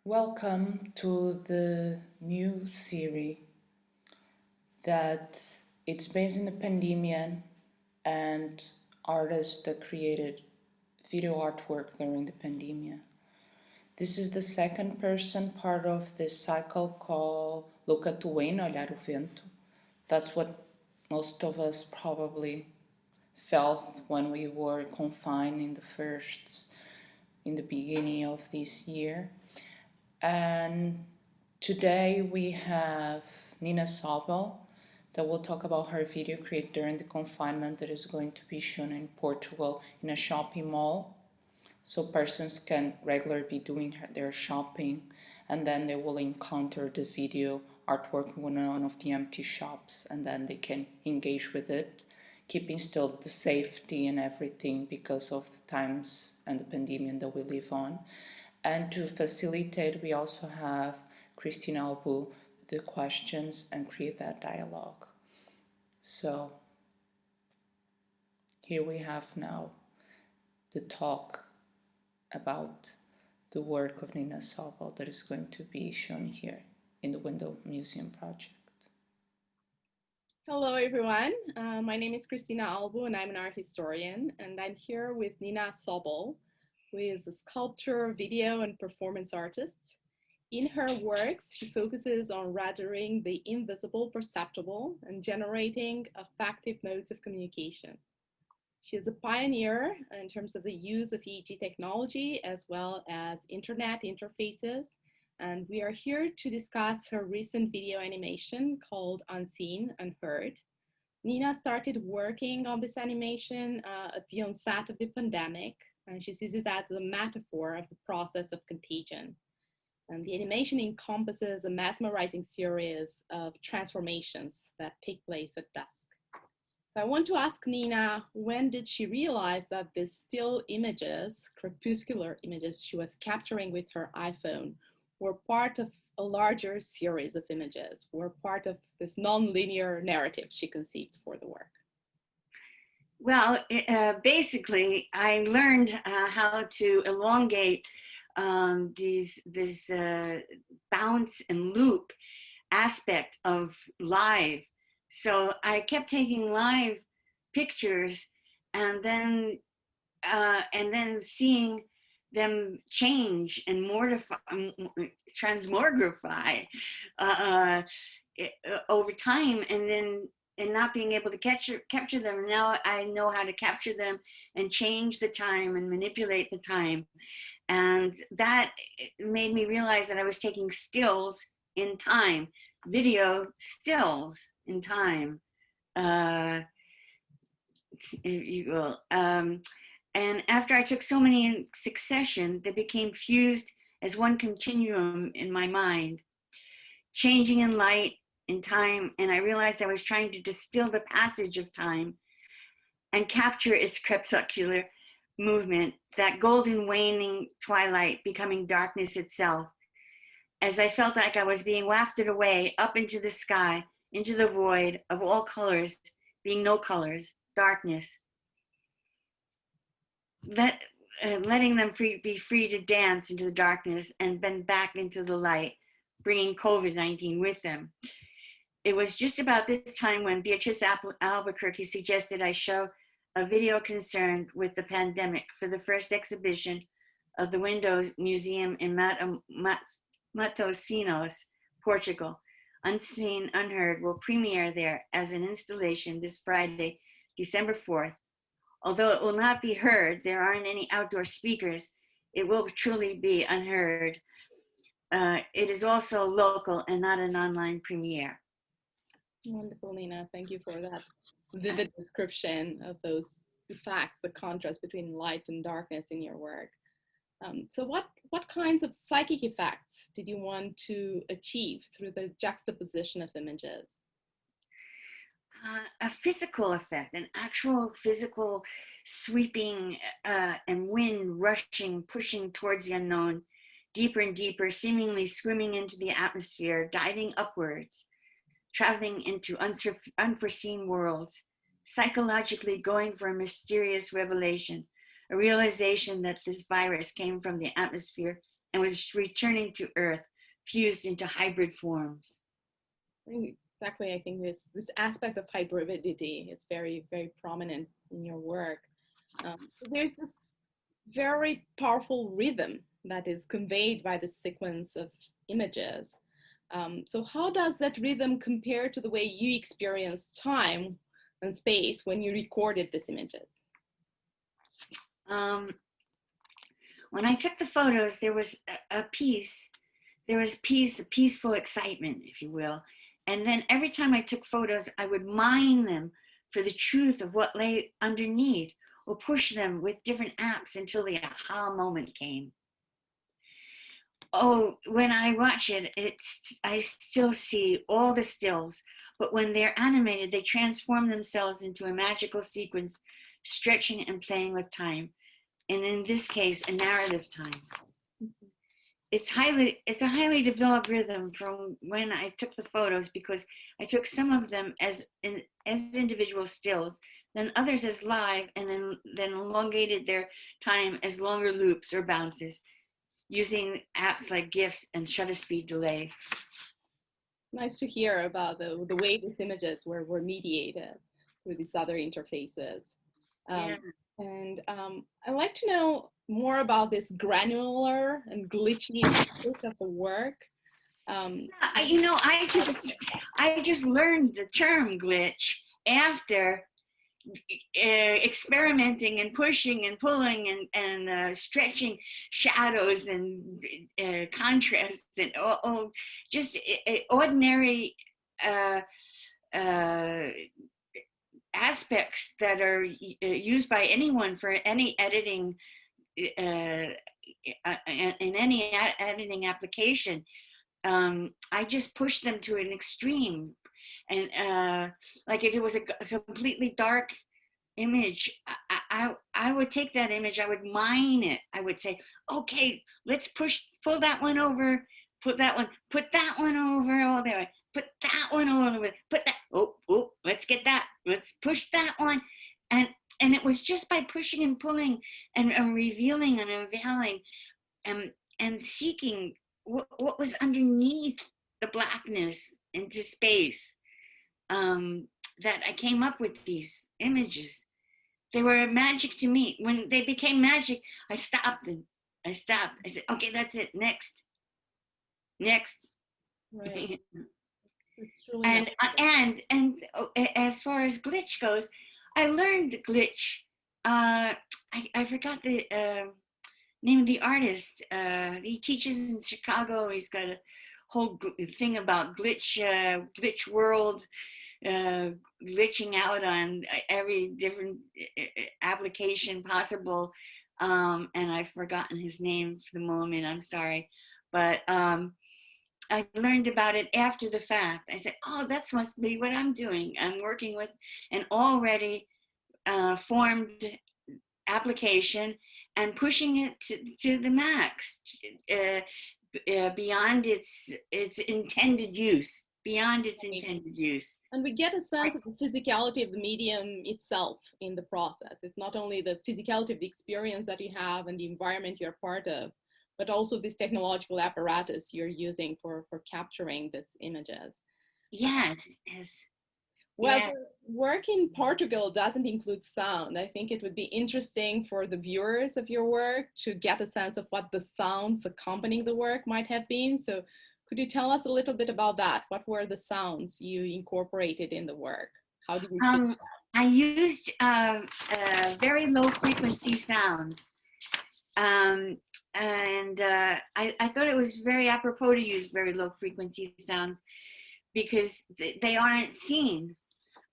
Welcome to the new series that it's based in the pandemic and artists that created video artwork during the pandemic. This is the second person part of this cycle called Look at the Wind, Olhar, vento. That's what most of us probably felt when we were confined in the beginning of this year. And today we have Nina Sobell that will talk about her video created during the confinement that is going to be shown in Portugal in a shopping mall. So persons can regularly be doing their shopping and then they will encounter the video artwork in one of the empty shops and then they can engage with it, keeping still the safety and everything because of the times and the pandemic that we live on. And to facilitate, we also have Christina Albu, the questions and create that dialogue. So here we have now the talk about the work of Nina Sobell that is going to be shown here in the Window Museum project. Hello, everyone. My name is Christina Albu, and I'm an art historian, and I'm here with Nina Sobell, who is a sculptor, video, and performance artist. In her works, she focuses on rendering the invisible perceptible and generating effective modes of communication. She is a pioneer in terms of the use of EEG technology as well as internet interfaces. And we are here to discuss her recent video animation called Unseen, Unheard. Nina started working on this animation at the onset of the pandemic, and she sees it as a metaphor of the process of contagion. And the animation encompasses a mesmerizing series of transformations that take place at dusk. So I want to ask Nina, when did she realize that these still images, crepuscular images she was capturing with her iPhone, were part of a larger series of images, were part of this non-linear narrative she conceived for the work? Well, basically, I learned how to elongate this bounce and loop aspect of live. So I kept taking live pictures and then seeing them change and transmogrify over time, and not being able to capture them. Now I know how to capture them and change the time and manipulate the time. And that made me realize that I was taking stills in time, video stills in time, if you will. And after I took so many in succession, they became fused as one continuum in my mind, changing in light, in time, and I realized I was trying to distill the passage of time and capture its crepuscular movement, that golden waning twilight becoming darkness itself, as I felt like I was being wafted away up into the sky, into the void of all colors, being no colors, darkness. Letting them be free to dance into the darkness and then back into the light, bringing COVID-19 with them. It was just about this time when Beatriz Albuquerque suggested I show a video concerned with the pandemic for the first exhibition of the Windows Museum in Matosinhos, Portugal. Unseen, Unheard will premiere there as an installation this Friday, December 4th. Although it will not be heard, there aren't any outdoor speakers, it will truly be unheard. It is also local and not an online premiere. Wonderful, Nina. Thank you for that vivid description of those facts, the contrast between light and darkness in your work. So what kinds of psychic effects did you want to achieve through the juxtaposition of images? A physical effect, an actual physical sweeping and wind rushing, pushing towards the unknown, deeper and deeper, seemingly swimming into the atmosphere, diving upwards, traveling into unforeseen worlds, psychologically going for a mysterious revelation, a realization that this virus came from the atmosphere and was returning to Earth, fused into hybrid forms. Exactly. I think this aspect of hybridity is very, very prominent in your work. So there's this very powerful rhythm that is conveyed by the sequence of images. So how does that rhythm compare to the way you experience time and space when you recorded these images? When I took the photos, there was peaceful excitement, if you will. And then every time I took photos, I would mine them for the truth of what lay underneath, or push them with different apps until the aha moment came. Oh, when I watch it, I still see all the stills, but when they're animated, they transform themselves into a magical sequence, stretching and playing with time. And in this case, a narrative time. It's a highly developed rhythm from when I took the photos, because I took some of them as individual stills, then others as live, and then elongated their time as longer loops or bounces, using apps like GIFs and shutter speed delay. Nice to hear about the way these images were mediated through these other interfaces. Yeah. And I'd like to know more about this granular and glitchy aspect of the work. You know, I just learned the term glitch after experimenting and pushing and pulling and stretching shadows and contrasts and just ordinary aspects that are used by anyone for any editing in any editing application. I just push them to an extreme. And like if it was a completely dark image, I would take that image, I would mine it. I would say, okay, let's pull that one over, put that one over all there, put that one over, put that, let's get that, let's push that one. And it was just by pushing and pulling and revealing and unveiling and seeking what was underneath the blackness into space, that I came up with these images. They were magic to me. When they became magic, I stopped. I said, okay, that's it. Next. Right. It's truly and as far as glitch goes, I learned glitch. I forgot the name of the artist. He teaches in Chicago. He's got a whole thing about glitch world, glitching out on every different application possible. And I've forgotten his name for the moment. I'm sorry, but I learned about it after the fact. I said, oh, that must be what I'm doing. I'm working with an already formed application and pushing it to the max, beyond its intended use, And we get a sense of the physicality of the medium itself in the process. It's not only the physicality of the experience that you have and the environment you're part of, but also this technological apparatus you're using for capturing these images. Yes. Well, Yeah. the work in Portugal doesn't include sound. I think it would be interesting for the viewers of your work to get a sense of what the sounds accompanying the work might have been. So could you tell us a little bit about that? What were the sounds you incorporated in the work? How did you I used very low frequency sounds. I thought it was very apropos to use very low frequency sounds because they aren't seen.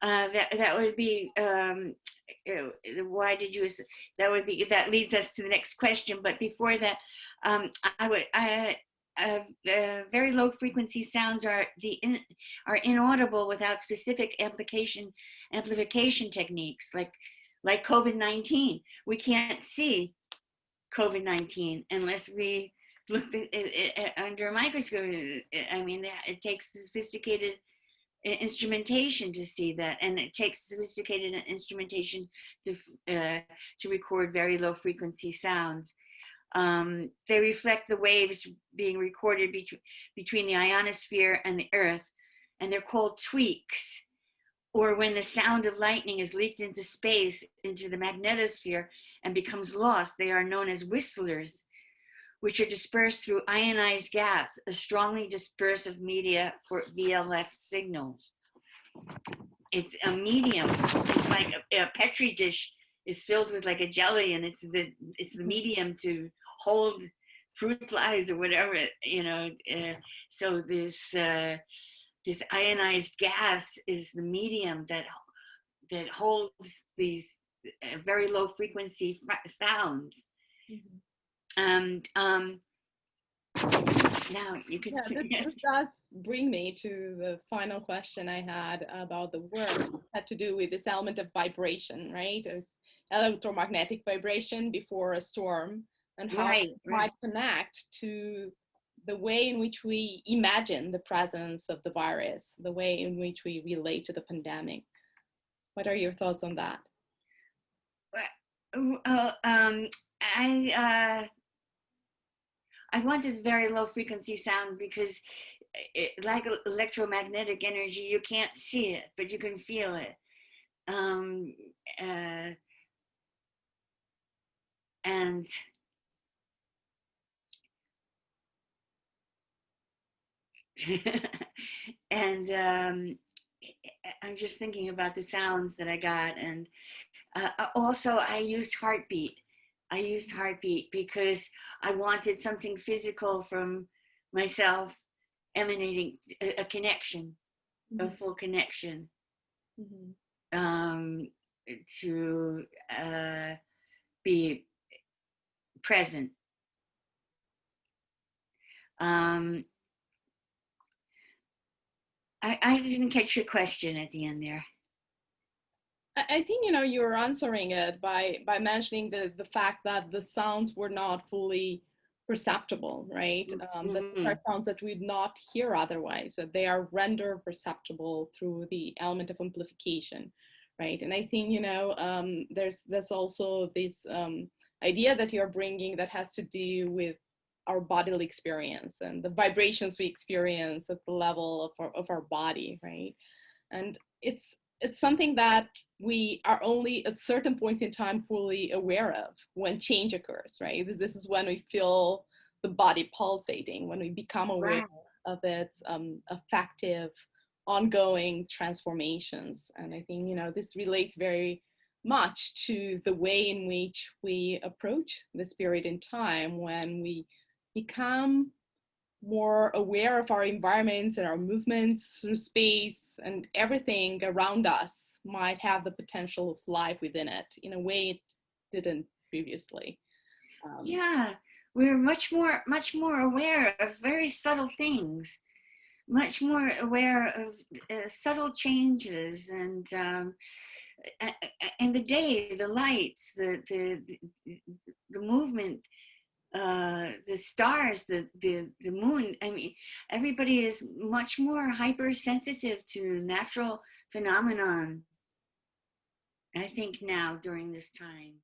That would be why did you? That leads us to the next question. But before that, very low frequency sounds are inaudible without specific amplification techniques like COVID-19. We can't see COVID-19 unless we look at it under a microscope. I mean, it takes sophisticated instrumentation to see that, and it takes sophisticated instrumentation to record very low frequency sounds. They reflect the waves being recorded between the ionosphere and the earth, and they're called tweaks. Or when the sound of lightning is leaked into space, into the magnetosphere, and becomes lost, they are known as whistlers, which are dispersed through ionized gas, a strongly dispersive media for VLF signals. It's a medium. It's like a Petri dish is filled with like a jelly, and it's the medium to hold fruit flies or whatever, you know. So this ionized gas is the medium that holds these very low frequency sounds. And now you can. Yeah, this does bring me to the final question I had about the work. It had to do with this element of vibration, right? Of electromagnetic vibration before a storm, and how it might connect to the way in which we imagine the presence of the virus, the way in which we relate to the pandemic. What are your thoughts on that? I wanted very low frequency sound because like electromagnetic energy, you can't see it, but you can feel it. And and I'm just thinking about the sounds that I got. And also I used heartbeat. I used heartbeat because I wanted something physical from myself, emanating a connection, a full connection, to be present. I didn't catch your question at the end there. I think, you know, you were answering it by mentioning the fact that the sounds were not fully perceptible, right? That are sounds that we'd not hear otherwise, that they are rendered perceptible through the element of amplification, right? And I think, you know, there's also this idea that you're bringing that has to do with our bodily experience and the vibrations we experience at the level of our body, right? And it's something that we are only at certain points in time fully aware of when change occurs, right? This is when we feel the body pulsating, when we become aware of its effective, ongoing transformations. And I think, you know, this relates very much to the way in which we approach this period in time, when we become more aware of our environments and our movements through space, and everything around us might have the potential of life within it in a way it didn't previously. Yeah, we're much more aware of very subtle things, much more aware of subtle changes, and the day, the lights, the movement, the stars, the moon. I mean, everybody is much more hypersensitive to natural phenomenon, I think, now during this time.